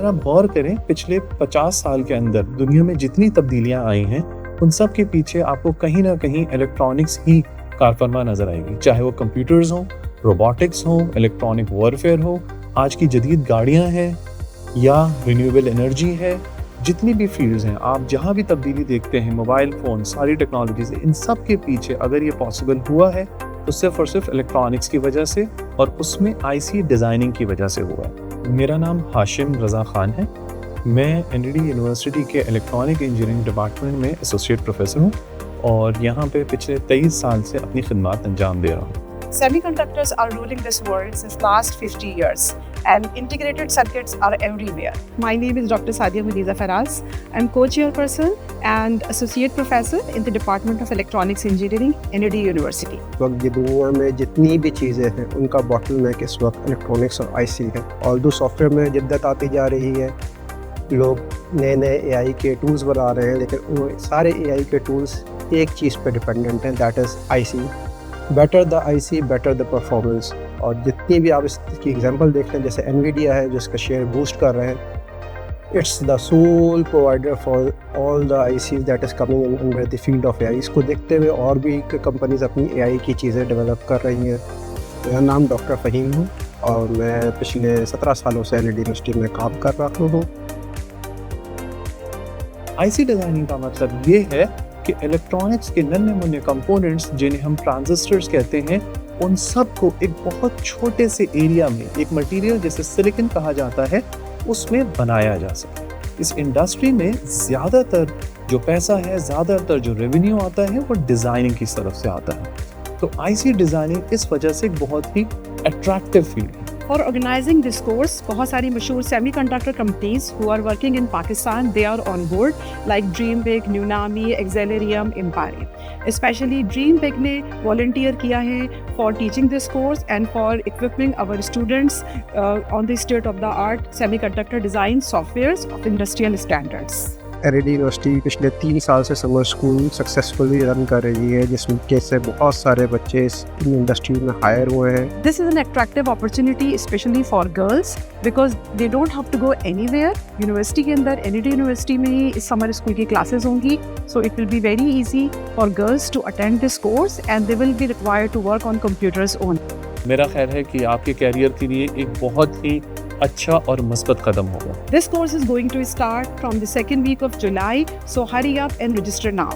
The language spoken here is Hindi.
आप गौर करें पिछले 50 साल के अंदर दुनिया में जितनी तब्दीलियां आई हैं उन सब के पीछे आपको कहीं ना कहीं इलेक्ट्रॉनिक्स ही कारफरमा नजर आएगी, चाहे वो कंप्यूटर्स हो, रोबोटिक्स हो, इलेक्ट्रॉनिक वॉरफेयर हो, आज की जदीद गाड़ियां हैं या रिन्यूएबल एनर्जी है। जितनी भी फील्ड्स हैं, आप जहां भी तब्दीली देखते हैं, मोबाइल फ़ोन, सारी टेक्नोलॉजीज, इन सब के पीछे अगर ये पॉसिबल हुआ है तो सिर्फ और सिर्फ इलेक्ट्रॉनिक्स की वजह से और उसमें आईसी डिज़ाइनिंग की वजह से हुआ है। मेरा नाम हाशिम रज़ा ख़ान है। मैं एनडी यूनिवर्सिटी के इलेक्ट्रॉनिक इंजीनियरिंग डिपार्टमेंट में एसोसिएट प्रोफेसर हूँ और यहाँ पे पिछले 23 साल से अपनी खिदमत अंजाम दे रहा हूँ। Semiconductors are ruling this world since last 50 years and integrated circuits are everywhere. My name is Dr. Sadia Madiza Faraz. I'm co-chairperson and associate professor in the Department of Electronics Engineering, ND University. वक्त की दुनिया में जितनी भी चीज़ें हैं उनका बॉटलनेक इस वक्त इलेक्ट्रॉनिक्स और आईसी है। ऑल्दो सॉफ्टवेयर में जिद्दत आती जा रही है, लोग नए नए एआई के टूल्स बना रहे हैं, लेकिन वो सारे एआई के टूल्स एक चीज़ पे डिपेंडेंट हैं, that is IC. Better the IC better the performance. और जितनी भी आप इसकी एग्जांपल देख लें, जैसे एनवीडिया है जिसका शेयर बूस्ट कर रहे हैं, it's the sole provider for all the IC that is coming in under the field of AI. इसको देखते हुए और भी कंपनीज अपनी एआई की चीज़ें डेवलप कर रही हैं। मेरा नाम डॉक्टर फ़हीम है और मैं पिछले 17 सालों से एनडी यूनिवर्सिटी में काम कर रहा हूँ। आईसी डिज़ाइनिंग का मतलब ये है कि इलेक्ट्रॉनिक्स के नन्हे मुन्ने कंपोनेंट्स जिन्हें हम ट्रांजिस्टर्स कहते हैं, उन सब को एक बहुत छोटे से एरिया में एक मटेरियल जैसे सिलिकॉन कहा जाता है उसमें बनाया जा सके। इस इंडस्ट्री में ज़्यादातर जो पैसा है, ज़्यादातर जो रेवेन्यू आता है वो डिज़ाइनिंग की तरफ से आता है। तो आईसी डिज़ाइनिंग इस वजह से एक बहुत ही अट्रैक्टिव फील्ड है। For organizing this course, बहुत सारी मशहूर semiconductor companies who are working in Pakistan, they are on board like Dreambig, Nunami, Excelerium, Impari. Especially Dreambig ने volunteer किया है for teaching this course and for equipping our students on the state of the art semiconductor design softwares of industrial standards. ND university पिछले 3 साल से समर स्कूल सक्सेसफुली रन कर रही है, जिसमें से बहुत सारे बच्चे इस इंडस्ट्री में हायर हुए हैं। This is an attractive opportunity especially for girls because they don't have to go anywhere. University के अंदर एनडी यूनिवर्सिटी में ही इस समर स्कूल की क्लासेस होंगी, so it will be very easy for girls to attend this course and they will be required to work on computers only. मेरा ख्याल है कि आपके कैरियर के लिए एक बहुत ही अच्छा और मस्बत कदम होगा। This course is going to start from the second week of July, so hurry up and register now.